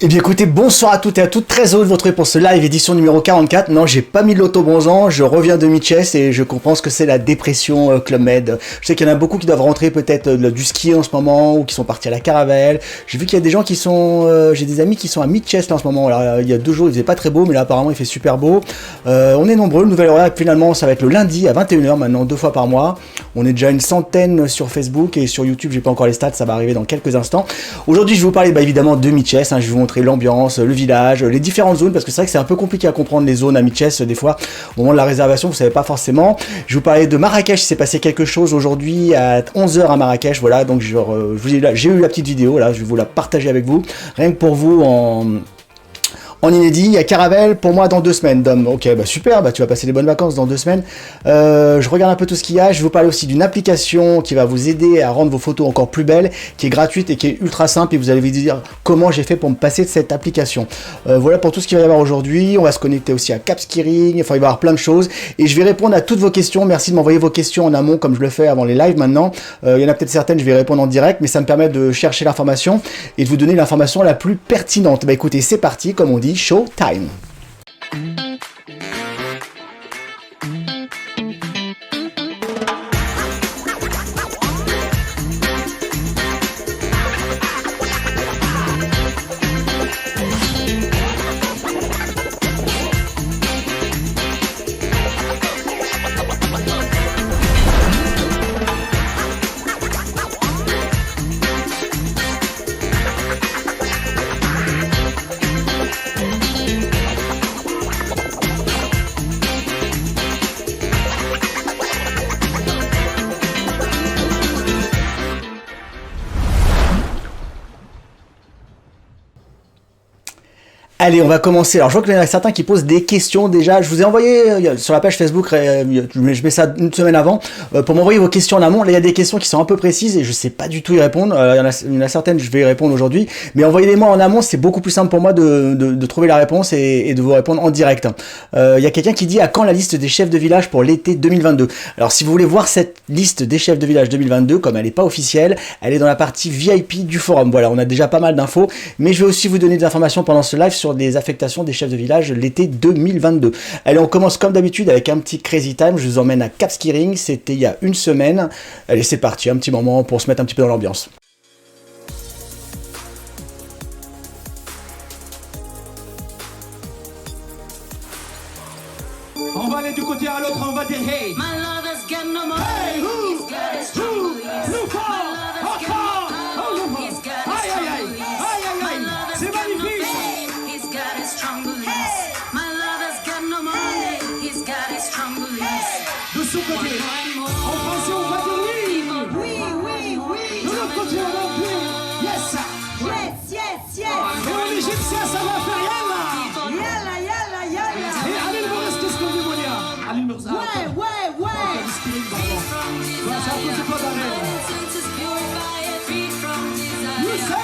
Eh bien écoutez, bonsoir à toutes et à toutes, très heureux de vous retrouver pour ce live édition numéro 44. Non, j'ai pas mis de l'auto-bronzant, je reviens de mi-chess et je comprends ce que c'est la dépression Club Med. Je sais qu'il y en a beaucoup qui doivent rentrer peut-être du ski en ce moment ou qui sont partis à la Caravelle. J'ai vu qu'il y a des gens qui sont... j'ai des amis qui sont à mi-chess là en ce moment. Alors, il y a 2 jours il faisait pas très beau, mais là apparemment il fait super beau. On est nombreux, le nouvel horaire finalement ça va être le lundi à 21h maintenant, 2 fois par mois. On est déjà une centaine sur Facebook et sur YouTube, j'ai pas encore les stats, ça va arriver dans quelques instants. Aujourd'hui je vais vous parler évidemment de mi-chess, je vais vous montrer l'ambiance, le village, les différentes zones, parce que c'est vrai que c'est un peu compliqué à comprendre les zones à mi-chess des fois. Au moment de la réservation, vous savez pas forcément. Je vais vous parler de Marrakech, il s'est passé quelque chose aujourd'hui à 11h à Marrakech, voilà, donc j'ai eu la petite vidéo, là, je vais vous la partager avec vous, rien que pour vous en inédit. Il y a Caravelle pour moi dans 2 semaines, Dom. Ok, bah super, bah tu vas passer des bonnes vacances dans 2 semaines. Je regarde un peu tout ce qu'il y a. Je vais vous parler aussi d'une application qui va vous aider à rendre vos photos encore plus belles, qui est gratuite et qui est ultra simple. Et vous allez vous dire comment j'ai fait pour me passer de cette application. Voilà pour tout ce qu'il va y avoir aujourd'hui. On va se connecter aussi à Capskiring. Enfin, il va y avoir plein de choses. Et je vais répondre à toutes vos questions. Merci de m'envoyer vos questions en amont, comme je le fais avant les lives maintenant. Il y en a peut-être certaines, je vais répondre en direct, mais ça me permet de chercher l'information et de vous donner l'information la plus pertinente. Bah écoutez, c'est parti, comme on dit. Showtime. Allez, on va commencer. Alors, je vois qu'il y en a certains qui posent des questions déjà. Je vous ai envoyé sur la page Facebook, je mets ça une semaine avant, pour m'envoyer vos questions en amont. Là, il y a des questions qui sont un peu précises et je sais pas du tout y répondre. Il y en a certaines, je vais y répondre aujourd'hui. Mais envoyez-les-moi en amont, c'est beaucoup plus simple pour moi de trouver la réponse et de vous répondre en direct. Il y a quelqu'un qui dit à quand la liste des chefs de village pour l'été 2022. Alors, si vous voulez voir cette liste des chefs de village 2022, comme elle n'est pas officielle, elle est dans la partie VIP du forum. Voilà, on a déjà pas mal d'infos. Mais je vais aussi vous donner des informations pendant ce live sur des affectations des chefs de village l'été 2022. Allez, on commence comme d'habitude avec un petit crazy time. Je vous emmène à Capskiring, c'était il y a 1 semaine. Allez, c'est parti, un petit moment pour se mettre un petit peu dans l'ambiance. On va aller du côté à l'autre, on va dire hey. My love has got no more. Hey, who? He's got his trouble. Look out! He's got his trouble. My love has got no fame. He's got his trouble. My love has got no money. He's got his trouble. De ce côté, en français on va dire oui. Oui, oui, oui. De l'autre côté on va dire yes. Yes, yes, yes. Et en égyptien ça va faire yalla. Yalla, yalla, yalla. Et allez le Maurice, qu'est-ce qu'on dit, Monia? Allez le Maurice. Ouais, ouais, ouais. Ça cause pas d'arrêt. You say.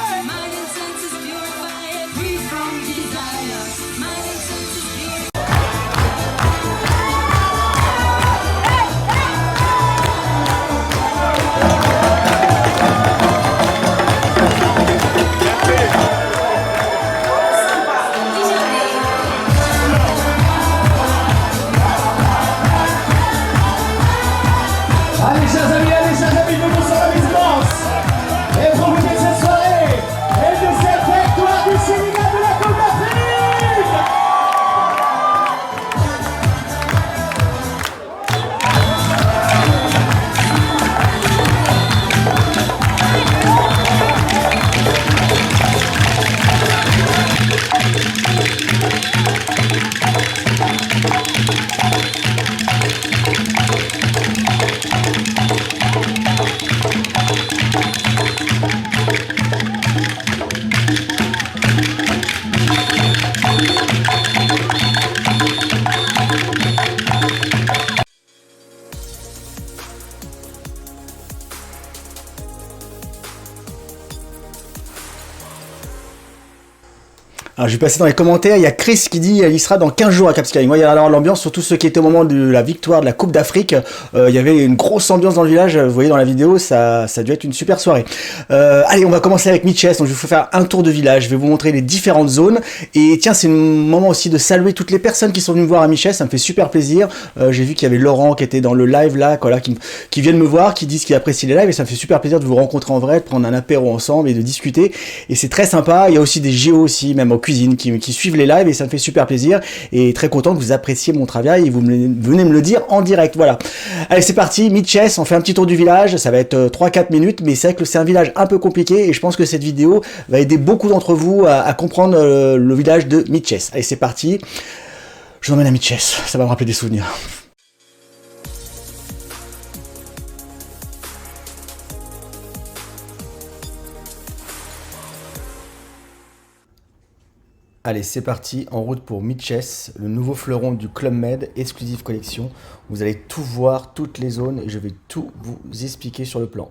Alors, je vais passer dans les commentaires. Il y a Chris qui dit il sera dans 15 jours à Cap Skirring. Moi, il y a alors l'ambiance, surtout ceux qui étaient au moment de la victoire de la Coupe d'Afrique. Il y avait une grosse ambiance dans le village. Vous voyez dans la vidéo, ça a dû être une super soirée. Allez, on va commencer avec Mitches. Donc, je vais vous faire un tour de village. Je vais vous montrer les différentes zones. Et tiens, c'est le moment aussi de saluer toutes les personnes qui sont venues me voir à Mitches. Ça me fait super plaisir. J'ai vu qu'il y avait Laurent qui était dans le live là, voilà, qui viennent me voir, qui disent qu'ils apprécient les lives. Et ça me fait super plaisir de vous rencontrer en vrai, de prendre un apéro ensemble et de discuter. Et c'est très sympa. Il y a aussi des JO aussi, même en cuisine, qui suivent les lives et ça me fait super plaisir. Et très content que vous appréciez mon travail et vous venez me le dire en direct. Voilà. Allez, c'est parti. Mitches, on fait un petit tour du village. Ça va être 3-4 minutes, mais c'est vrai que c'est un village un peu compliqué et je pense que cette vidéo va aider beaucoup d'entre vous à comprendre le village de Mitches. Allez, c'est parti. Je vous emmène à Mitches. Ça va me rappeler des souvenirs. Allez, c'est parti, en route pour Mitches, le nouveau fleuron du Club Med, exclusive collection. Vous allez tout voir, toutes les zones, et je vais tout vous expliquer sur le plan.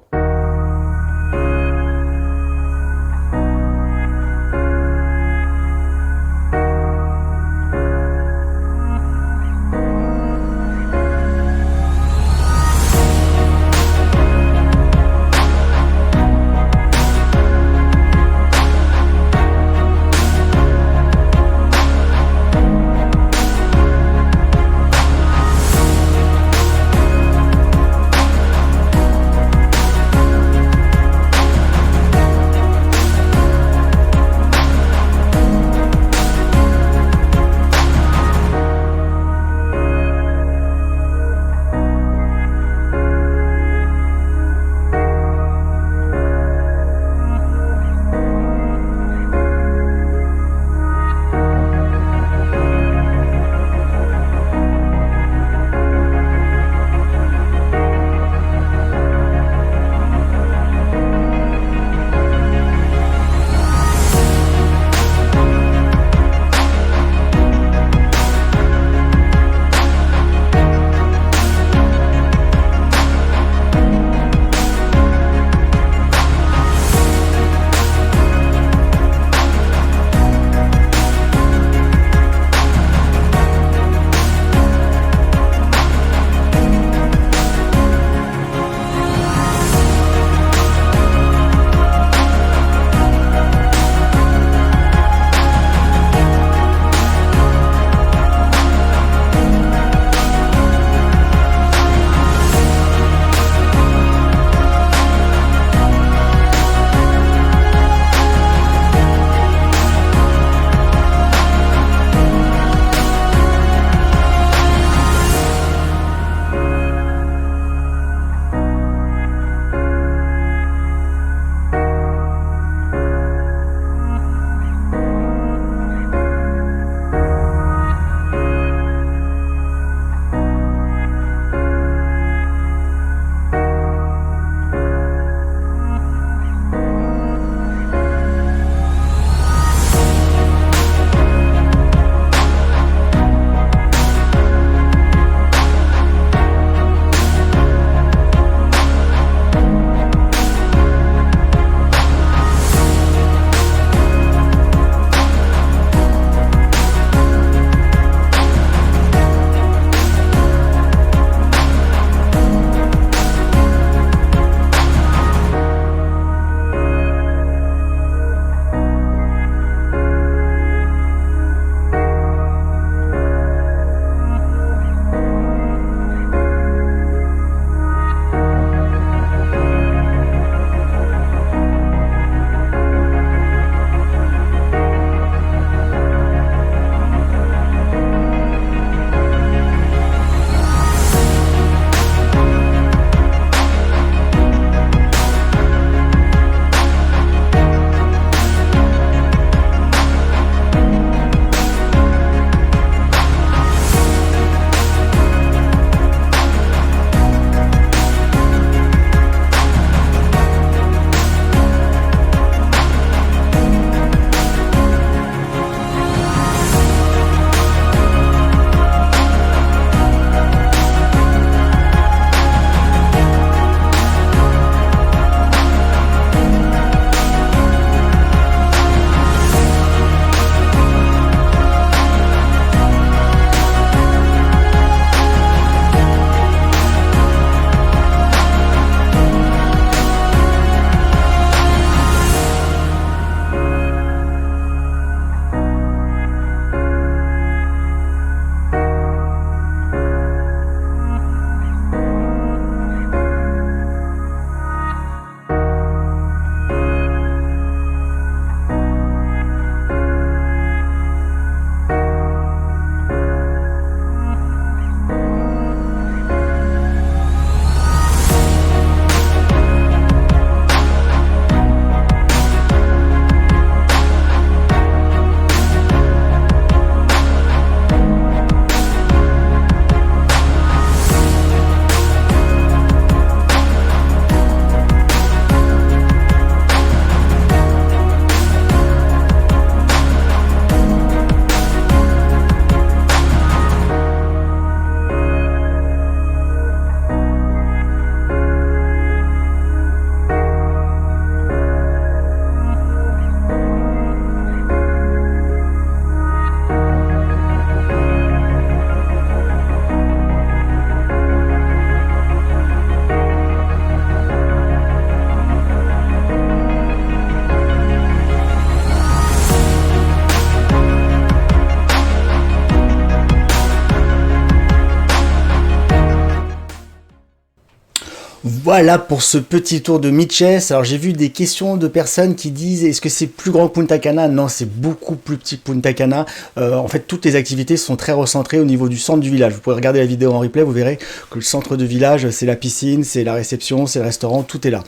Voilà pour ce petit tour de Mid-Chess. Alors j'ai vu des questions de personnes qui disent est-ce que c'est plus grand que Punta Cana? Non, c'est beaucoup plus petit que Punta Cana. En fait, toutes les activités sont très recentrées au niveau du centre du village. Vous pouvez regarder la vidéo en replay, vous verrez que le centre de village, c'est la piscine, c'est la réception, c'est le restaurant, tout est là.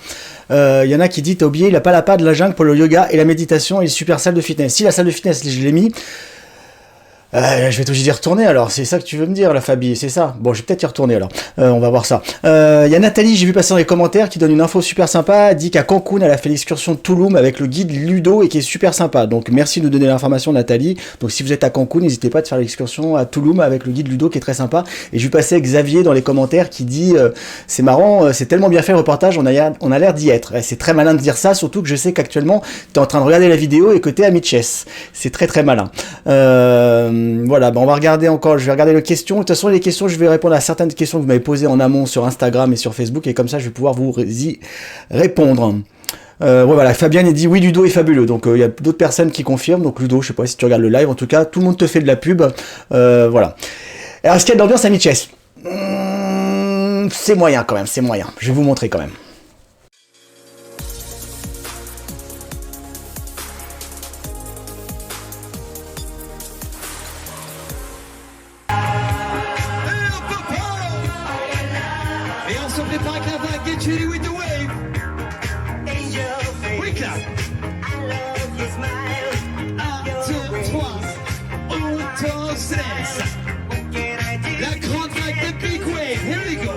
Il y en a qui disent t'as oublié, il a pas la part de la jungle pour le yoga et la méditation et une super salle de fitness. Si la salle de fitness, je l'ai mis. Je vais être obligé d'y retourner alors, c'est ça que tu veux me dire la Fabi, c'est ça? Bon, je vais peut-être y retourner alors, on va voir ça. Il y a Nathalie, j'ai vu passer dans les commentaires, qui donne une info super sympa, elle dit qu'à Cancun, elle a fait l'excursion de Tulum avec le guide Ludo et qui est super sympa. Donc merci de nous donner l'information Nathalie. Donc si vous êtes à Cancun, n'hésitez pas à faire l'excursion à Tulum avec le guide Ludo qui est très sympa. Et je vais passer avec Xavier dans les commentaires qui dit c'est marrant, c'est tellement bien fait le reportage, on a l'air d'y être. C'est très malin de dire ça, surtout que je sais qu'actuellement, tu es en train de regarder la vidéo et que tu es à Mid-Chess. C'est très très malin. Voilà, on va regarder encore, je vais regarder les questions. De toute façon, les questions, je vais répondre à certaines questions que vous m'avez posées en amont sur Instagram et sur Facebook, et comme ça, je vais pouvoir vous y répondre. Ouais, voilà, Fabienne dit oui, Ludo est fabuleux. Donc, il y a d'autres personnes qui confirment. Donc, Ludo, je sais pas si tu regardes le live, en tout cas, tout le monde te fait de la pub. Voilà. Alors, est-ce qu'il y a de l'ambiance à Mid-Chess? C'est moyen quand même, c'est moyen. Je vais vous montrer quand même. Get ready with the wave. We clap. 1, 2, 3. 1, 2, 3. La grande vague de big wave. Here we go.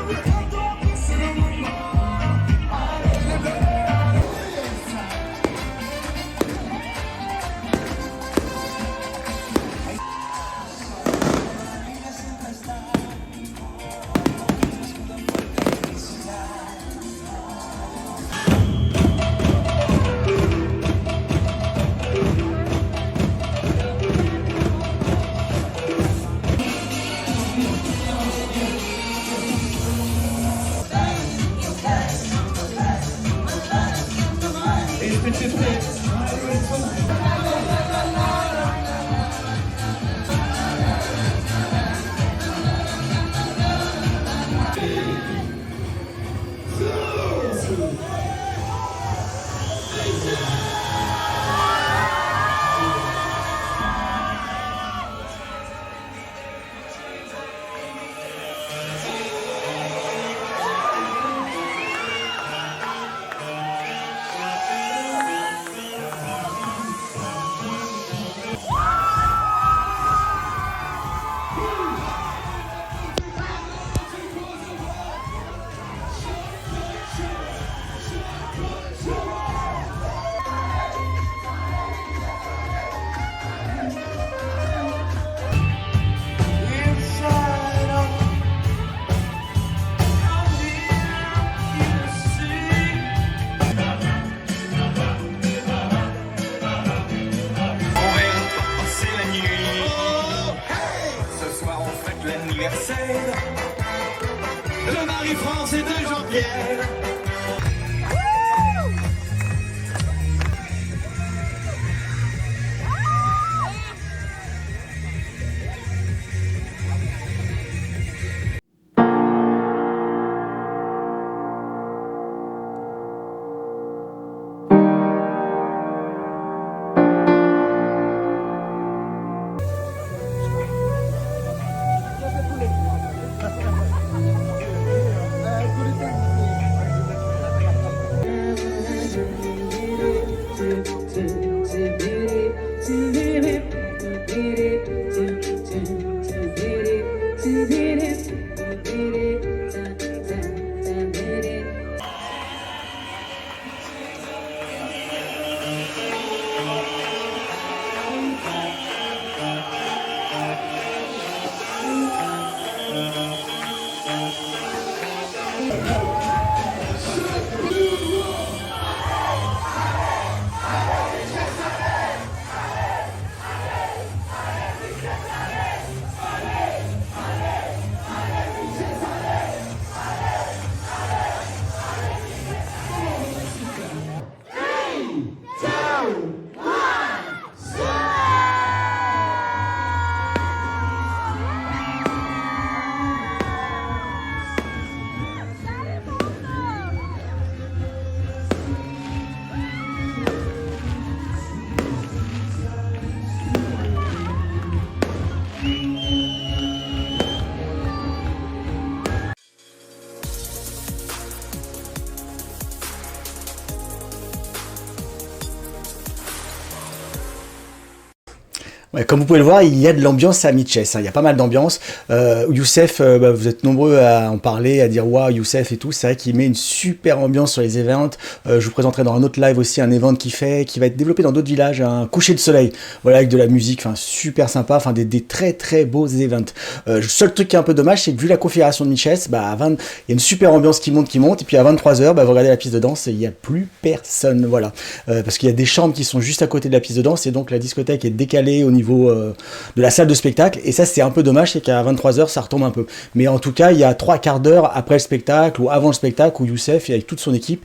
Ouais, comme vous pouvez le voir, il y a de l'ambiance à Mitchess, hein. Il y a pas mal d'ambiance. Youssef, vous êtes nombreux à en parler, à dire waouh, Youssef et tout. C'est vrai qu'il met une super ambiance sur les events. Je vous présenterai dans un autre live aussi un event qui va être développé dans d'autres villages, un coucher de soleil, voilà, avec de la musique, enfin super sympa, enfin des très très beaux events. Le seul truc qui est un peu dommage, c'est que vu la configuration de Mitchess, il y a une super ambiance qui monte, et puis à 23h, vous regardez la piste de danse et il n'y a plus personne, voilà. Parce qu'il y a des chambres qui sont juste à côté de la piste de danse et donc la discothèque est décalée au niveau de la salle de spectacle, et ça c'est un peu dommage, c'est qu'à 23h ça retombe un peu, mais en tout cas il y a 3/4 d'heure après le spectacle ou avant le spectacle où Youssef avec toute son équipe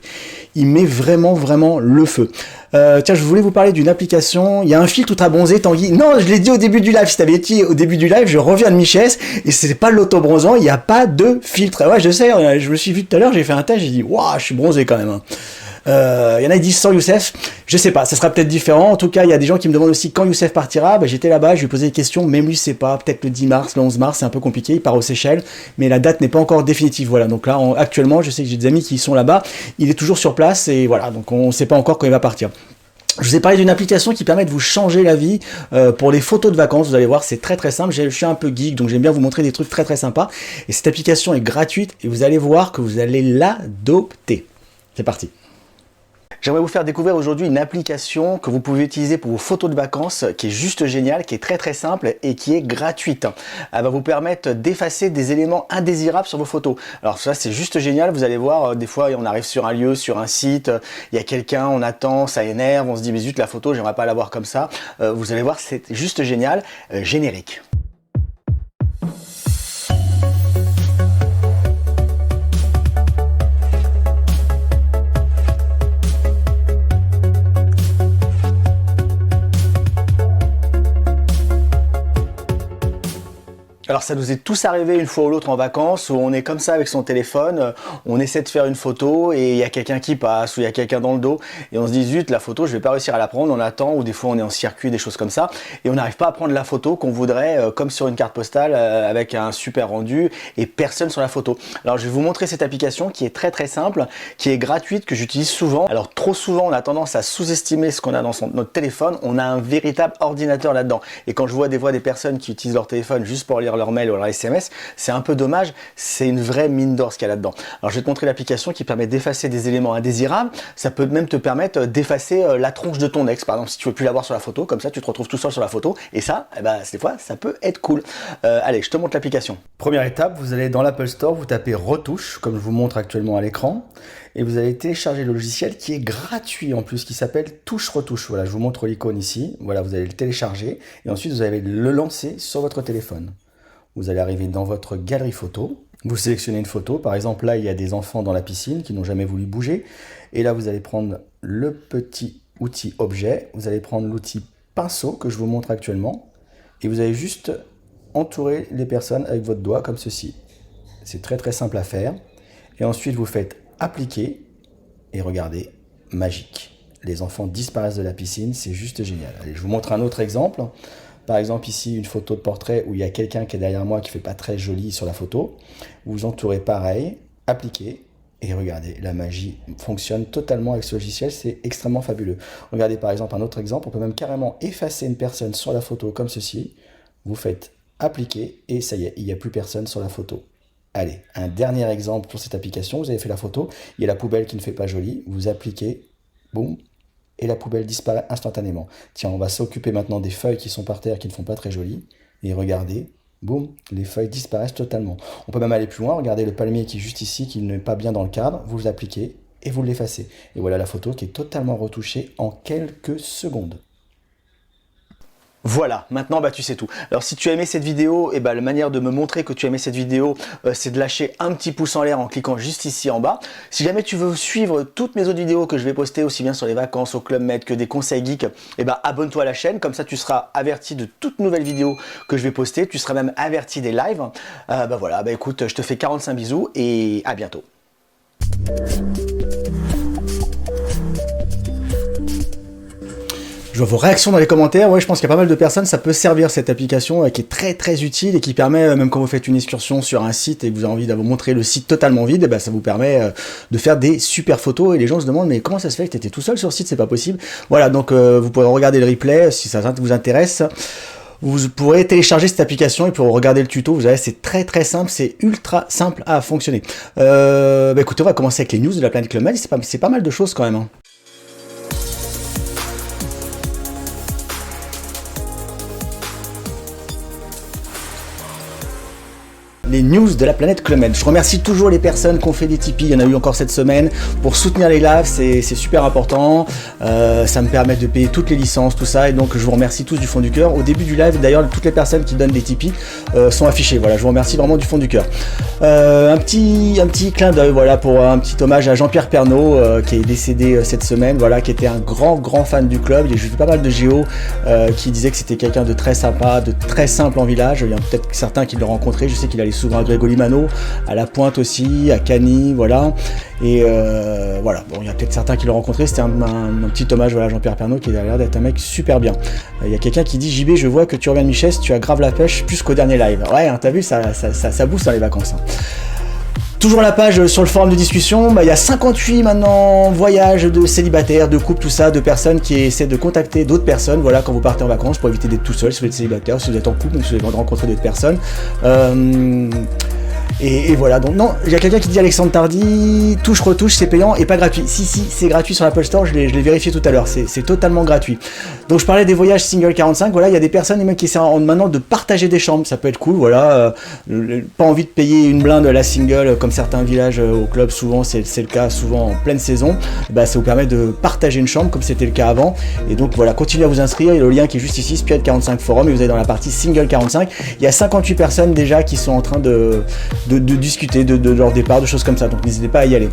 il met vraiment le feu. Tiens, je voulais vous parler d'une application, il y a un filtre ultra bronzé, Tanguy, non je l'ai dit au début du live, si t'avais dit au début du live, je reviens de Mitchess et c'est pas l'auto-bronzant, il n'y a pas de filtre. Ouais, je sais, je me suis vu tout à l'heure, j'ai fait un test, j'ai dit waouh, je suis bronzé quand même, hein. Il y en a qui disent sans Youssef, je sais pas, ça sera peut-être différent. En tout cas, il y a des gens qui me demandent aussi quand Youssef partira. J'étais là-bas, je lui ai posé des questions, même lui, c'est pas, peut-être le 10 mars, le 11 mars, c'est un peu compliqué, il part aux Seychelles, mais la date n'est pas encore définitive. Voilà, donc là, actuellement, je sais que j'ai des amis qui sont là-bas, il est toujours sur place, et voilà, donc on sait pas encore quand il va partir. Je vous ai parlé d'une application qui permet de vous changer la vie pour les photos de vacances. Vous allez voir, c'est très simple. Je suis un peu geek, donc j'aime bien vous montrer des trucs très sympas. Et cette application est gratuite et vous allez voir que vous allez l'adopter. C'est parti. J'aimerais vous faire découvrir aujourd'hui une application que vous pouvez utiliser pour vos photos de vacances, qui est juste géniale, qui est très simple et qui est gratuite. Elle va vous permettre d'effacer des éléments indésirables sur vos photos. Alors ça c'est juste génial, vous allez voir, des fois on arrive sur un lieu, sur un site, il y a quelqu'un, on attend, ça énerve, on se dit mais zut la photo, j'aimerais pas la voir comme ça. Vous allez voir, c'est juste génial. Générique. Alors ça nous est tous arrivé une fois ou l'autre en vacances où on est comme ça avec son téléphone, on essaie de faire une photo et il y a quelqu'un qui passe ou il y a quelqu'un dans le dos et on se dit zut la photo je vais pas réussir à la prendre, on attend ou des fois on est en circuit, des choses comme ça et on n'arrive pas à prendre la photo qu'on voudrait comme sur une carte postale avec un super rendu et personne sur la photo. Alors je vais vous montrer cette application qui est très simple, qui est gratuite, que j'utilise souvent. Alors trop souvent on a tendance à sous-estimer ce qu'on a dans notre téléphone, on a un véritable ordinateur là-dedans et quand je vois des personnes qui utilisent leur téléphone juste pour lire leur mail ou leur SMS, c'est un peu dommage, c'est une vraie mine d'or ce qu'il y a là-dedans. Alors je vais te montrer l'application qui permet d'effacer des éléments indésirables, ça peut même te permettre d'effacer la tronche de ton ex, par exemple si tu veux plus la voir sur la photo, comme ça tu te retrouves tout seul sur la photo, et ça, des fois, ça peut être cool. Allez, je te montre l'application. Première étape, vous allez dans l'Apple Store, vous tapez Retouche, comme je vous montre actuellement à l'écran, et vous allez télécharger le logiciel qui est gratuit en plus, qui s'appelle Touche Retouche. Voilà, je vous montre l'icône ici, voilà, vous allez le télécharger, et ensuite vous allez le lancer sur votre téléphone. Vous allez arriver dans votre galerie photo, vous sélectionnez une photo, par exemple là il y a des enfants dans la piscine qui n'ont jamais voulu bouger, et là vous allez prendre le petit outil objet, vous allez prendre l'outil pinceau que je vous montre actuellement, et vous allez juste entourer les personnes avec votre doigt comme ceci. C'est très simple à faire, et ensuite vous faites appliquer, et regardez, magique. Les enfants disparaissent de la piscine, c'est juste génial. Allez, je vous montre un autre exemple. Par exemple ici une photo de portrait où il y a quelqu'un qui est derrière moi qui fait pas très joli sur la photo. Vous entourez pareil, appliquez et regardez, la magie fonctionne totalement avec ce logiciel, c'est extrêmement fabuleux. Regardez par exemple un autre exemple, on peut même carrément effacer une personne sur la photo comme ceci. Vous faites appliquer et ça y est, il n'y a plus personne sur la photo. Allez, un dernier exemple pour cette application, vous avez fait la photo, il y a la poubelle qui ne fait pas joli, vous appliquez, boum, et la poubelle disparaît instantanément. Tiens, on va s'occuper maintenant des feuilles qui sont par terre, qui ne font pas très jolies. Et regardez, boum, les feuilles disparaissent totalement. On peut même aller plus loin, regardez le palmier qui est juste ici, qui n'est pas bien dans le cadre, vous l'appliquez et vous l'effacez. Et voilà la photo qui est totalement retouchée en quelques secondes. Voilà, maintenant tu sais tout. Alors si tu as aimé cette vidéo, la manière de me montrer que tu as aimé cette vidéo, c'est de lâcher un petit pouce en l'air en cliquant juste ici en bas. Si jamais tu veux suivre toutes mes autres vidéos que je vais poster aussi bien sur les vacances, au Club Med que des conseils geeks, abonne-toi à la chaîne, comme ça tu seras averti de toutes nouvelles vidéos que je vais poster, tu seras même averti des lives. Écoute, je te fais 45 bisous et à bientôt. Je vois vos réactions dans les commentaires. Ouais, je pense qu'il y a pas mal de personnes, ça peut servir cette application qui est très utile et qui permet, même quand vous faites une excursion sur un site et que vous avez envie de vous montrer le site totalement vide, ça vous permet de faire des super photos et les gens se demandent mais comment ça se fait que tu étais tout seul sur le site, c'est pas possible. Voilà, donc vous pouvez regarder le replay si ça vous intéresse. Vous pourrez télécharger cette application et pour regarder le tuto, vous verrez, c'est très très simple, c'est ultra simple à fonctionner. Écoutez, on va commencer avec les news de la planète Club Med, c'est pas mal de choses quand même. Hein. Les news de la planète Club Med. Je remercie toujours les personnes qui ont fait des Tipeee, il y en a eu encore cette semaine, pour soutenir les lives, c'est super important, ça me permet de payer toutes les licences, tout ça, et donc je vous remercie tous du fond du cœur. Au début du live, d'ailleurs, toutes les personnes qui donnent des Tipeee sont affichées, voilà, je vous remercie vraiment du fond du cœur. Un petit clin d'œil, voilà, pour un petit hommage à Jean-Pierre Pernaut, qui est décédé cette semaine, voilà, qui était un grand fan du club. J'ai vu pas mal de géos qui disaient que c'était quelqu'un de très sympa, de très simple en village. Il y en a peut-être certains qui l'ont rencontré, je sais qu'il allait souvent à Grégolimano, à La Pointe aussi, à Cagny, voilà. Et voilà, bon, il y a peut-être certains qui l'ont rencontré. C'était un petit hommage, voilà, à Jean-Pierre Pernaut, qui a l'air d'être un mec super bien. Il y a quelqu'un qui dit: JB, je vois que tu reviens de Michès, tu as grave la pêche plus qu'au dernier live. Ouais, hein, t'as vu, ça booste dans les vacances. Hein. Toujours la page sur le forum de discussion, il y a 58 maintenant voyages de célibataires, de couples, tout ça, de personnes qui essaient de contacter d'autres personnes, voilà, quand vous partez en vacances, pour éviter d'être tout seul, si vous êtes célibataire, si vous êtes en couple, si vous avez rencontré d'autres personnes. Et voilà, donc non, il y a quelqu'un qui dit: Alexandre Tardy, touche-retouche, c'est payant et pas gratuit. Si, c'est gratuit sur l'Apple Store, je l'ai vérifié tout à l'heure, c'est totalement gratuit. Donc je parlais des voyages single 45, voilà, il y a des personnes qui essaient maintenant de partager des chambres, ça peut être cool, voilà, pas envie de payer une blinde la single, comme certains villages au club, souvent c'est le cas, souvent en pleine saison, ça vous permet de partager une chambre, comme c'était le cas avant, et donc voilà, continuez à vous inscrire, il y a le lien qui est juste ici, Spirit 45 Forum, et vous allez dans la partie single 45, il y a 58 personnes déjà qui sont en train de discuter de leur départ, de choses comme ça, donc n'hésitez pas à y aller.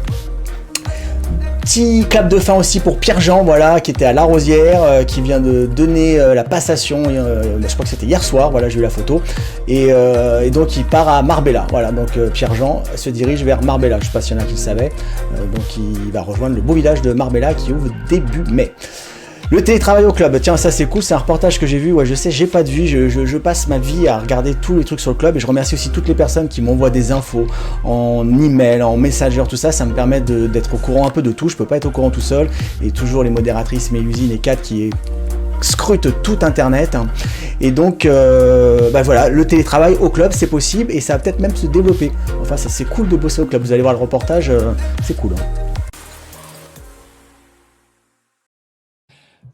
Petit clap de fin aussi pour Pierre-Jean, voilà, qui était à La Rosière, qui vient de donner la passation, je crois que c'était hier soir, voilà, j'ai eu la photo, et donc il part à Marbella, voilà, donc Pierre-Jean se dirige vers Marbella, je sais pas s'il y en a qui le savaient, donc il va rejoindre le beau village de Marbella qui ouvre début mai. Le télétravail au club, tiens, ça c'est cool, c'est un reportage que j'ai vu, ouais, je sais, j'ai pas de vie, je passe ma vie à regarder tous les trucs sur le club, et je remercie aussi toutes les personnes qui m'envoient des infos en email, en messenger, tout ça, ça me permet d'être au courant un peu de tout, je peux pas être au courant tout seul, et toujours les modératrices Mélusine et Kat qui scrutent tout internet, hein. Et donc voilà, le télétravail au club c'est possible, et ça va peut-être même se développer, enfin ça c'est cool de bosser au club, vous allez voir le reportage, c'est cool, hein.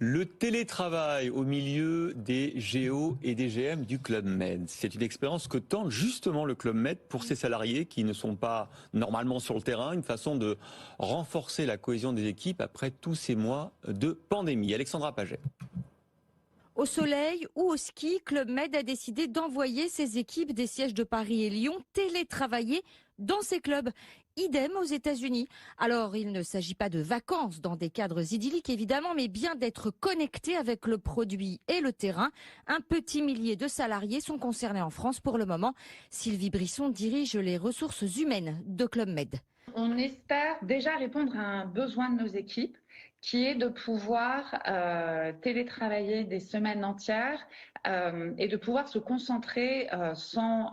Le télétravail au milieu des GO et des GM du Club Med, c'est une expérience que tente justement le Club Med pour ses salariés qui ne sont pas normalement sur le terrain, une façon de renforcer la cohésion des équipes après tous ces mois de pandémie. Alexandra Paget. Au soleil ou au ski, Club Med a décidé d'envoyer ses équipes des sièges de Paris et Lyon télétravailler dans ses clubs. Idem aux États-Unis. Alors, il ne s'agit pas de vacances dans des cadres idylliques, évidemment, mais bien d'être connecté avec le produit et le terrain. Un petit millier de salariés sont concernés en France pour le moment. Sylvie Brisson dirige les ressources humaines de Club Med. On espère déjà répondre à un besoin de nos équipes, qui est de pouvoir télétravailler des semaines entières et de pouvoir se concentrer sans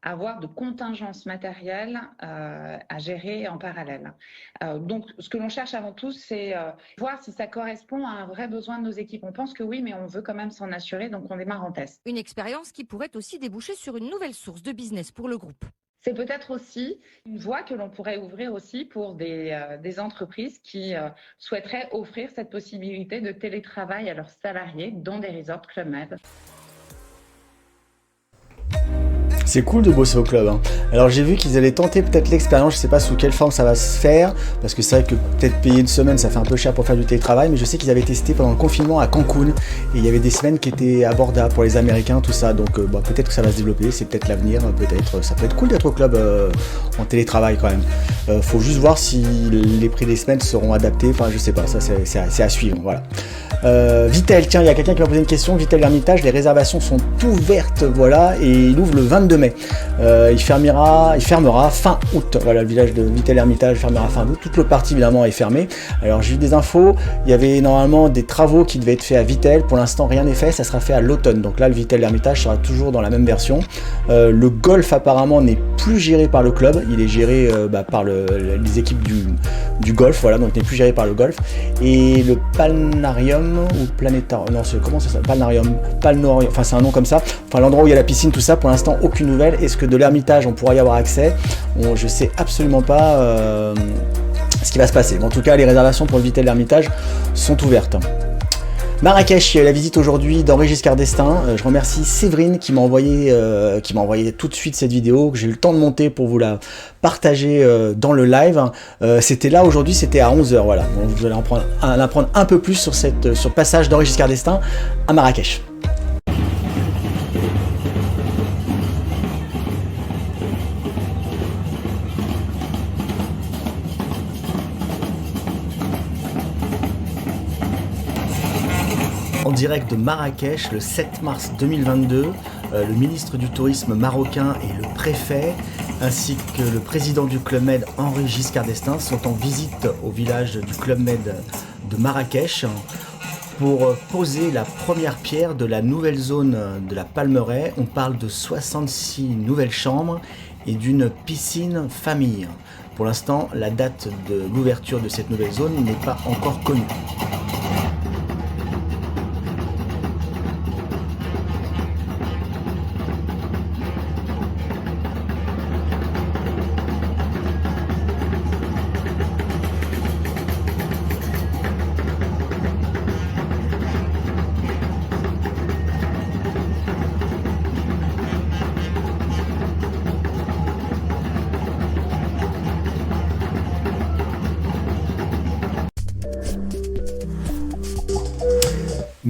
avoir de contingence matérielle à gérer en parallèle. Donc, ce que l'on cherche avant tout, c'est voir si ça correspond à un vrai besoin de nos équipes. On pense que oui, mais on veut quand même s'en assurer, donc on démarre en test. Une expérience qui pourrait aussi déboucher sur une nouvelle source de business pour le groupe. C'est peut-être aussi une voie que l'on pourrait ouvrir aussi pour des entreprises qui souhaiteraient offrir cette possibilité de télétravail à leurs salariés dans des resorts Club Med. C'est cool de bosser au club, hein. Alors j'ai vu qu'ils allaient tenter peut-être l'expérience, je sais pas sous quelle forme ça va se faire, parce que c'est vrai que peut-être payer une semaine ça fait un peu cher pour faire du télétravail, mais je sais qu'ils avaient testé pendant le confinement à Cancun, et il y avait des semaines qui étaient abordables pour les Américains, tout ça, donc peut-être que ça va se développer, c'est peut-être l'avenir, peut-être, ça peut être cool d'être au club en télétravail quand même. Faut juste voir si les prix des semaines seront adaptés, enfin je sais pas, ça c'est à suivre, voilà. Vitel, tiens, il y a quelqu'un qui m'a posé une question, Vitel Hermitage, les réservations sont ouvertes, voilà, et il ouvre le 22 mai. Il fermera fin août. Voilà, le village de Vittel-Hermitage fermera fin août. Toute l'autre partie évidemment est fermée. Alors j'ai eu des infos, il y avait normalement des travaux qui devaient être faits à Vittel. Pour l'instant rien n'est fait, ça sera fait à l'automne. Donc là le Vittel-Hermitage sera toujours dans la même version. Le golf apparemment n'est plus géré par le club, il est géré par les équipes du golf, voilà, donc n'est plus géré par le golf. Et le Palnarium ou Planétarium, non, comment ça s'appelle, Palnarium, enfin c'est un nom comme ça, enfin l'endroit où il y a la piscine, tout ça, pour l'instant aucune nouvelle. Est-ce que de l'Hermitage on pourra y avoir accès? Je sais absolument pas ce qui va se passer. Mais en tout cas, les réservations pour le Vittel-Hermitage sont ouvertes. Marrakech, la visite aujourd'hui d'Henri Giscard d'Estaing. Je remercie Séverine qui m'a envoyé tout de suite cette vidéo, que j'ai eu le temps de monter pour vous la partager dans le live. C'était là aujourd'hui, c'était à 11 h, voilà. Donc, vous allez en apprendre un peu plus sur ce passage d'Henri Giscard d'Estaing à Marrakech. En direct de Marrakech, le 7 mars 2022, le ministre du Tourisme marocain et le préfet, ainsi que le président du Club Med, Henri Giscard d'Estaing, sont en visite au village du Club Med de Marrakech pour poser la première pierre de la nouvelle zone de la Palmeraie. On parle de 66 nouvelles chambres et d'une piscine famille. Pour l'instant, la date de l'ouverture de cette nouvelle zone n'est pas encore connue.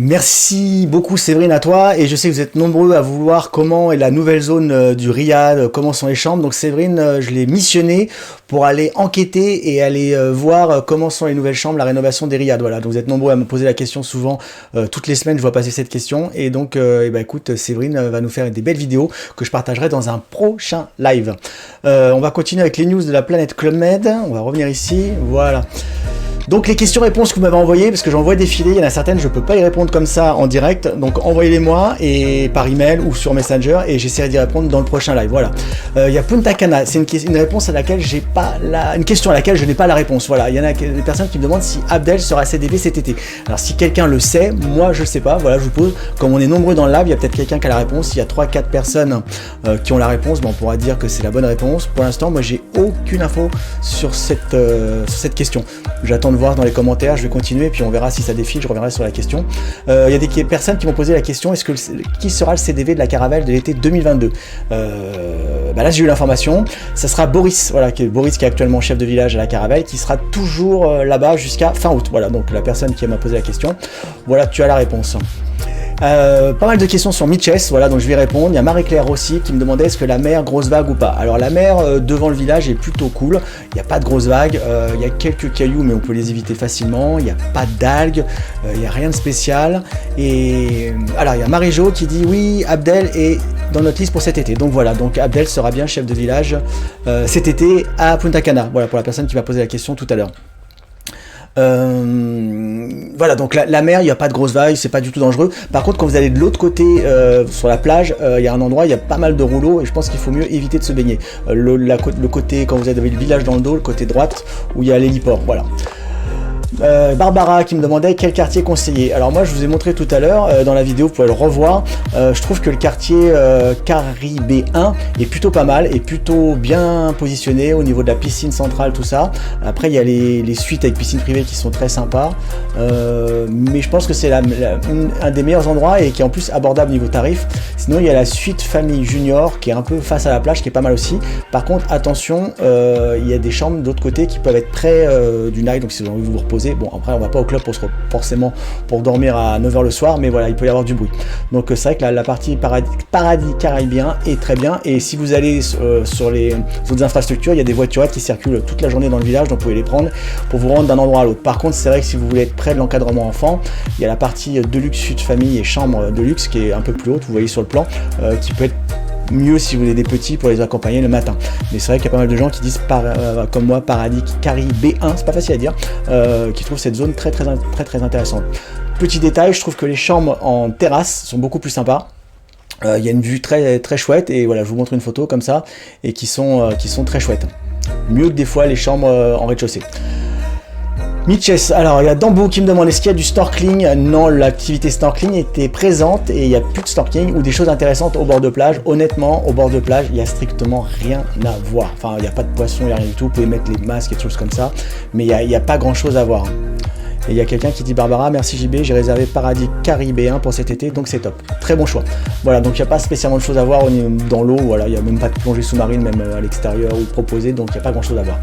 Merci beaucoup Séverine à toi, et je sais que vous êtes nombreux à vouloir comment est la nouvelle zone du Riad, comment sont les chambres. Donc Séverine, je l'ai missionné pour aller enquêter et aller voir comment sont les nouvelles chambres, la rénovation des Riad. Voilà, donc vous êtes nombreux à me poser la question souvent, toutes les semaines je vois passer cette question, et donc écoute, Séverine va nous faire des belles vidéos que je partagerai dans un prochain live. On va continuer avec les news de la planète Club Med, on va revenir ici, voilà. Donc les questions-réponses que vous m'avez envoyées, parce que j'en vois défiler, il y en a certaines, je ne peux pas y répondre comme ça en direct, donc envoyez-les-moi et par email ou sur Messenger, et j'essaierai d'y répondre dans le prochain live. Voilà. Il y a Punta Cana, c'est une réponse à laquelle j'ai pas une question à laquelle je n'ai pas la réponse. Voilà, il y en a des personnes qui me demandent si Abdel sera CDV cet été. Alors si quelqu'un le sait, moi je ne sais pas. Voilà, je vous pose. Comme on est nombreux dans le live, il y a peut-être quelqu'un qui a la réponse. Il y a 3-4 personnes qui ont la réponse, on pourra dire que c'est la bonne réponse. Pour l'instant, moi j'ai aucune info sur cette question. J'attends de voir dans les commentaires, je vais continuer, puis on verra si ça défile, je reviendrai sur la question. Il y a des personnes qui m'ont posé la question, qui sera le CDV de la Caravelle de l'été 2022 ? Là j'ai eu l'information, ça sera Boris, voilà, Boris qui est actuellement chef de village à la Caravelle, qui sera toujours là-bas jusqu'à fin août. Voilà, donc la personne qui m'a posé la question, voilà, tu as la réponse. Pas mal de questions sur Mitchess, voilà, donc je vais répondre. Il y a Marie-Claire aussi qui me demandait est-ce que la mer, grosse vague ou pas. Alors la mer devant le village est plutôt cool, il n'y a pas de grosses vagues, il y a quelques cailloux mais on peut les éviter facilement, il n'y a pas d'algues, il n'y a rien de spécial. Et alors il y a Marie-Jo qui dit oui, Abdel est dans notre liste pour cet été. Donc voilà, donc Abdel sera bien chef de village cet été à Punta Cana, voilà pour la personne qui m'a posé la question tout à l'heure. Voilà, donc la mer, il n'y a pas de grosses vagues, c'est pas du tout dangereux. Par contre, quand vous allez de l'autre côté sur la plage, il y a un endroit, il y a pas mal de rouleaux et je pense qu'il faut mieux éviter de se baigner. Le côté, quand vous avez le village dans le dos, le côté droite où il y a l'héliport, voilà. Barbara qui me demandait quel quartier conseiller. Alors moi je vous ai montré tout à l'heure dans la vidéo, vous pouvez le revoir. Je trouve que le quartier Caribé 1 est plutôt pas mal et plutôt bien positionné au niveau de la piscine centrale, tout ça. Après il y a les suites avec piscine privée qui sont très sympas, mais je pense que c'est un des meilleurs endroits et qui est en plus abordable niveau tarif. Sinon il y a la suite famille junior qui est un peu face à la plage, qui est pas mal aussi. Par contre attention, il y a des chambres de l'autre côté qui peuvent être près du night, donc si vous avez envie de vous reposer. Bon, après on va pas au club forcément pour dormir à 9 h le soir, mais voilà, il peut y avoir du bruit. Donc c'est vrai que la partie paradis caribéen est très bien, et si vous allez sur les autres infrastructures, il y a des voiturettes qui circulent toute la journée dans le village, donc vous pouvez les prendre pour vous rendre d'un endroit à l'autre. Par contre, c'est vrai que si vous voulez être près de l'encadrement enfant, il y a la partie Deluxe Suite Famille et chambre de luxe qui est un peu plus haute, vous voyez sur le plan, qui peut être mieux si vous voulez des petits pour les accompagner le matin. Mais c'est vrai qu'il y a pas mal de gens qui disent comme moi Paradis Cari B1, c'est pas facile à dire, qui trouvent cette zone très intéressante. Petit détail, je trouve que les chambres en terrasse sont beaucoup plus sympas. Il y a une vue très chouette et voilà, je vous montre une photo comme ça et qui sont très chouettes. Mieux que des fois les chambres en rez-de-chaussée. Mitches, alors il y a Dambo qui me demande est-ce qu'il y a du snorkeling? Non, l'activité snorkeling était présente et il n'y a plus de snorkeling ou des choses intéressantes au bord de plage. Honnêtement, au bord de plage, il n'y a strictement rien à voir. Enfin, il n'y a pas de poissons, il n'y a rien du tout. Vous pouvez mettre les masques et des choses comme ça, mais il n'y a pas grand chose à voir. Et il y a quelqu'un qui dit Barbara, merci JB, j'ai réservé Paradis Caribéen pour cet été, donc c'est top. Très bon choix. Voilà, donc il n'y a pas spécialement de choses à voir dans l'eau, voilà, il n'y a même pas de plongée sous-marine, même à l'extérieur ou proposée, donc il n'y a pas grand chose à voir.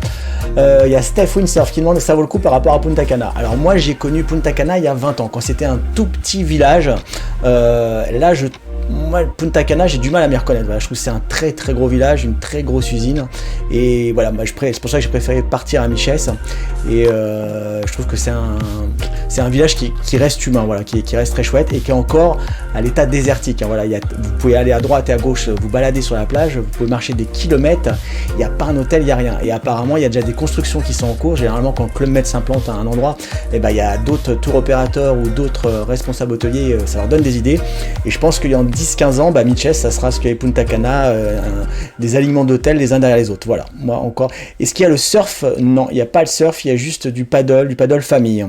Il y a Steph Windsurf qui demande si ça vaut le coup par rapport à Punta Cana. Alors moi j'ai connu Punta Cana il y a 20 ans, quand c'était un tout petit village. Moi, Punta Cana, j'ai du mal à m'y reconnaître. Voilà, je trouve que c'est un très gros village, une très grosse usine. Et voilà, c'est pour ça que j'ai préféré partir à Miches. Et je trouve que c'est un village qui reste humain, voilà, qui reste très chouette et qui est encore à l'état désertique. Hein, voilà, vous pouvez aller à droite et à gauche, vous balader sur la plage, vous pouvez marcher des kilomètres. Il n'y a pas un hôtel, il n'y a rien. Et apparemment, il y a déjà des constructions qui sont en cours. Généralement, quand Club Med s'implante à un endroit, il y a d'autres tour opérateurs ou d'autres responsables hôteliers, ça leur donne des idées. Et je pense qu'il y a 10-15 ans, Miches, ça sera ce qu'est Punta Cana, des alignements d'hôtels les uns derrière les autres. Voilà, moi encore. Est-ce qu'il y a le surf? Non, il n'y a pas le surf, il y a juste du paddle famille.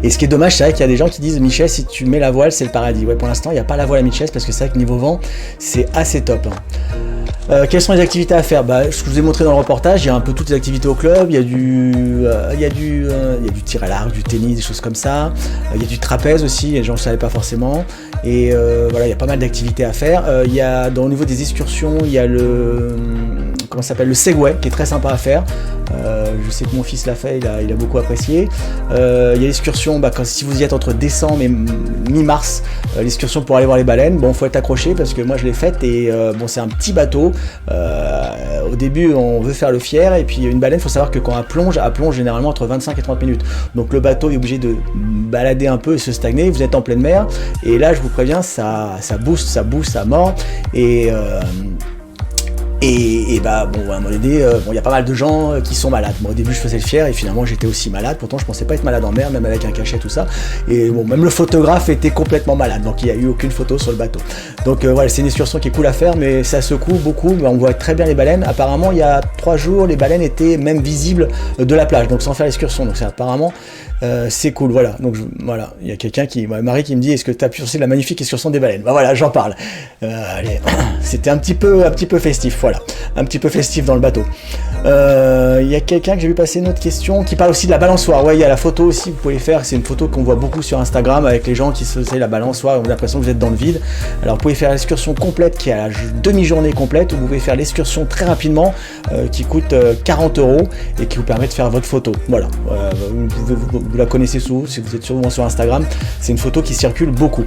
Et ce qui est dommage, c'est vrai qu'il y a des gens qui disent Miches, si tu mets la voile, c'est le paradis. Ouais, pour l'instant, il n'y a pas la voile à Miches parce que c'est vrai que niveau vent, c'est assez top. Quelles sont les activités à faire? Ce que je vous ai montré dans le reportage, il y a un peu toutes les activités au club, il y a du tir à l'arc, du tennis, des choses comme ça, il y a du trapèze aussi, les gens ne savaient pas forcément, et voilà, il y a pas mal d'activités à faire. Il y a, au niveau des excursions, il y a le Segway qui est très sympa à faire. Je sais que mon fils l'a fait, il a beaucoup apprécié. Il y a l'excursion, si vous y êtes entre décembre et mi-mars, l'excursion pour aller voir les baleines. Bon, faut être accroché parce que moi je l'ai faite et c'est un petit bateau. Au début, on veut faire le fier et puis une baleine, il faut savoir que quand elle plonge généralement entre 25 et 30 minutes. Donc le bateau est obligé de balader un peu et se stagner. Vous êtes en pleine mer et là, je vous préviens, ça booste à mort et à un moment donné, il y a pas mal de gens qui sont malades. Moi, au début, je faisais le fier et finalement, j'étais aussi malade. Pourtant, je pensais pas être malade en mer, même avec un cachet, tout ça. Et bon, même le photographe était complètement malade. Donc, il n'y a eu aucune photo sur le bateau. Donc, voilà, c'est une excursion qui est cool à faire, mais ça secoue beaucoup. On voit très bien les baleines. Apparemment, il y a 3 jours, les baleines étaient même visibles de la plage. Donc, sans faire l'excursion. Donc, apparemment, c'est cool. Voilà. Donc, voilà. Il y a quelqu'un Marie qui me dit, est-ce que tu as pu sur la magnifique excursion des baleines? Voilà, j'en parle. C'était un petit peu festif. Voilà. Un petit peu festif dans le bateau. Il y a quelqu'un que j'ai vu passer une autre question qui parle aussi de la balançoire. Ouais, il y a la photo aussi, vous pouvez faire. C'est une photo qu'on voit beaucoup sur Instagram avec les gens qui se faisaient la balançoire. On a l'impression que vous êtes dans le vide. Alors, vous pouvez faire l'excursion complète qui est à la demi-journée complète. Ou vous pouvez faire l'excursion très rapidement qui coûte 40 € et qui vous permet de faire votre photo. Voilà. Vous la connaissez souvent si vous êtes souvent sur Instagram. C'est une photo qui circule beaucoup.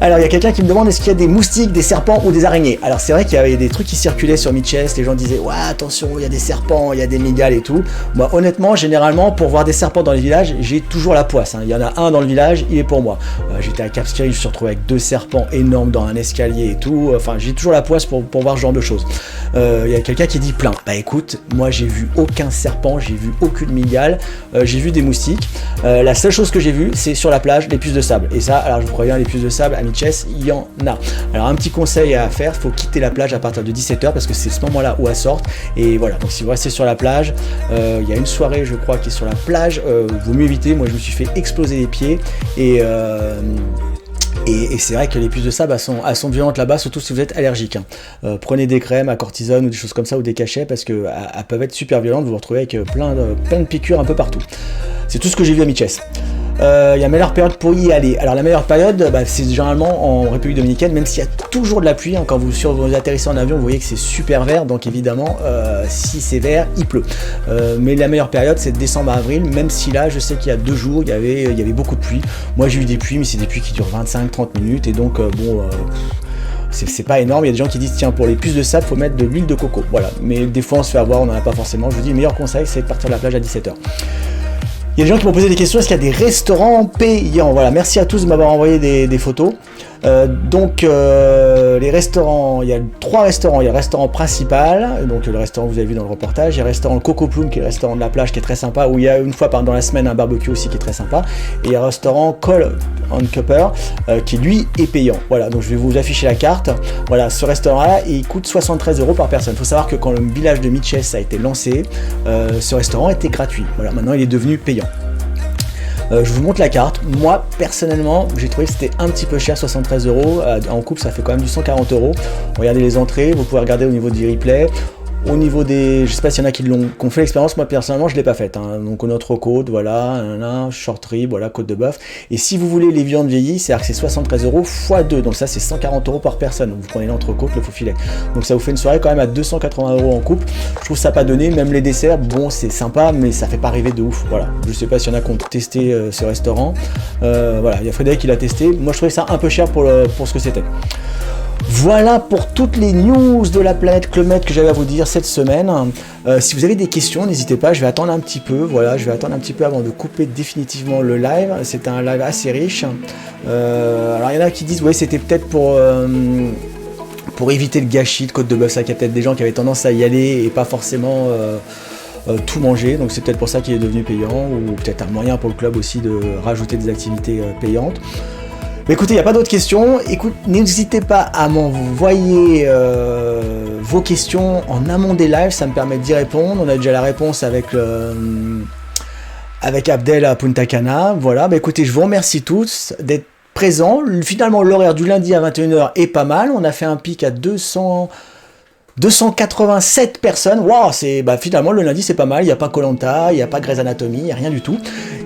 Alors, il y a quelqu'un qui me demande est-ce qu'il y a des moustiques, des serpents ou des araignées. Alors, c'est vrai qu'il y avait des trucs qui circulaient sur Miches, les gens disaient ouais, attention, il y a des serpents, il y a des mygales et tout. Moi, honnêtement, généralement, pour voir des serpents dans les villages, j'ai toujours la poisse. Il y en a un dans le village, il est pour moi. J'étais à Cap Skirring, je me suis retrouvé avec 2 serpents énormes dans un escalier et tout. Enfin, j'ai toujours la poisse pour voir ce genre de choses. Il y a quelqu'un qui dit plein. Écoute, moi, j'ai vu aucun serpent, j'ai vu aucune mygale, j'ai vu des moustiques. La seule chose que j'ai vue, c'est sur la plage, les puces de sable. Et ça, alors je vous préviens, les puces de sable, à Miches, il y en a. Alors un petit conseil à faire, il faut quitter la plage à partir de 17h parce que c'est ce moment-là où elles sortent. Et voilà, donc si vous restez sur la plage, il y a une soirée je crois qui est sur la plage, vaut mieux éviter. Moi je me suis fait exploser les pieds et c'est vrai que les puces de sable elles sont violentes là-bas, surtout si vous êtes allergique. Prenez des crèmes à cortisone ou des choses comme ça ou des cachets parce qu'elles peuvent être super violentes. Vous vous retrouvez avec plein de piqûres un peu partout. C'est tout ce que j'ai vu à Miches. Il y a la meilleure période pour y aller. Alors la meilleure période, c'est généralement en République Dominicaine, même s'il y a toujours de la pluie. Quand vous atterrissez en avion, vous voyez que c'est super vert, donc évidemment, si c'est vert, il pleut. Mais la meilleure période, c'est de décembre à avril, même si là, je sais qu'il y a 2 jours, il y avait beaucoup de pluie. Moi, j'ai eu des pluies, mais c'est des pluies qui durent 25-30 minutes, et donc, c'est pas énorme. Il y a des gens qui disent, tiens, pour les puces de sable, faut mettre de l'huile de coco. Voilà. Mais des fois, on se fait avoir, on n'en a pas forcément. Je vous dis, le meilleur conseil, c'est de partir de la plage à 17h. Il y a des gens qui m'ont posé des questions, est-ce qu'il y a des restaurants payants? Voilà, merci à tous de m'avoir envoyé des photos. Donc les restaurants, il y a 3 restaurants. Il y a le restaurant principal, donc le restaurant que vous avez vu dans le reportage. Il y a le restaurant Coco Plume qui est le restaurant de la plage qui est très sympa, où il y a une fois dans la semaine un barbecue aussi qui est très sympa. Et il y a le restaurant Call on Copper qui lui est payant. Voilà, donc je vais vous afficher la carte. Voilà, ce restaurant-là, il coûte 73 € par personne. Il faut savoir que quand le village de Mitchess a été lancé, ce restaurant était gratuit. Voilà, maintenant il est devenu payant. Je vous montre la carte. Moi, personnellement, j'ai trouvé que c'était un petit peu cher, 73 €. En couple, ça fait quand même du 140 €. Regardez les entrées, vous pouvez regarder au niveau du replay. Au niveau des... Je sais pas s'il y en a qui ont fait l'expérience, moi personnellement je l'ai pas faite. Hein. Donc notre côte, voilà, short rib, voilà, côte de bœuf. Et si vous voulez les viandes vieillies, c'est-à-dire que c'est 73 € x 2. Donc ça c'est 140 € par personne. Donc vous prenez l'entrecôte, le faux filet. Donc ça vous fait une soirée quand même à 280 € en couple. Je trouve ça pas donné, même les desserts, bon c'est sympa, mais ça fait pas rêver de ouf. Voilà. Je sais pas s'il y en a qui ont testé ce restaurant. Voilà, il y a Frédéric qui l'a testé. Moi je trouvais ça un peu cher pour ce que c'était. Voilà pour toutes les news de la planète Club Med que j'avais à vous dire cette semaine. Si vous avez des questions, n'hésitez pas, je vais attendre un petit peu. Voilà, je vais attendre un petit peu avant de couper définitivement le live. C'est un live assez riche. Alors il y en a qui disent, ouais, c'était peut-être pour éviter le gâchis de côte de bœuf. Ça, qu'il y a peut-être des gens qui avaient tendance à y aller et pas forcément tout manger. Donc c'est peut-être pour ça qu'il est devenu payant, ou peut-être un moyen pour le club aussi de rajouter des activités payantes. Mais écoutez, il n'y a pas d'autres questions. N'hésitez pas à m'envoyer vos questions en amont des lives, ça me permet d'y répondre. On a déjà la réponse avec Abdel à Punta Cana. Voilà, bah écoutez, je vous remercie tous d'être présents. Finalement, l'horaire du lundi à 21 h est pas mal. On a fait un pic à 287 personnes. Waouh, finalement le lundi c'est pas mal, il n'y a pas Koh-Lanta, il n'y a pas Grey's Anatomy, il n'y a rien du tout.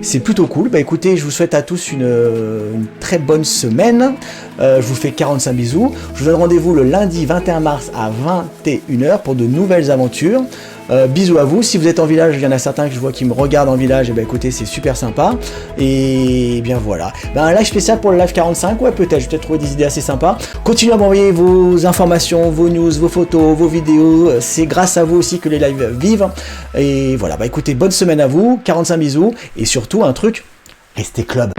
C'est plutôt cool. Bah écoutez, je vous souhaite à tous une très bonne semaine. Je vous fais 45 bisous. Je vous donne rendez-vous le lundi 21 mars à 21 h pour de nouvelles aventures. Bisous à vous. Si vous êtes en village, il y en a certains que je vois qui me regardent en village, et ben écoutez, c'est super sympa. Et bien voilà. Un live spécial pour le live 45, ouais peut-être, je vais peut-être trouver des idées assez sympas. Continuez à m'envoyer vos informations, vos news, vos photos, vos vidéos. C'est grâce à vous aussi que les lives vivent. Et voilà, écoutez, bonne semaine à vous, 45 bisous. Et surtout un truc, restez club.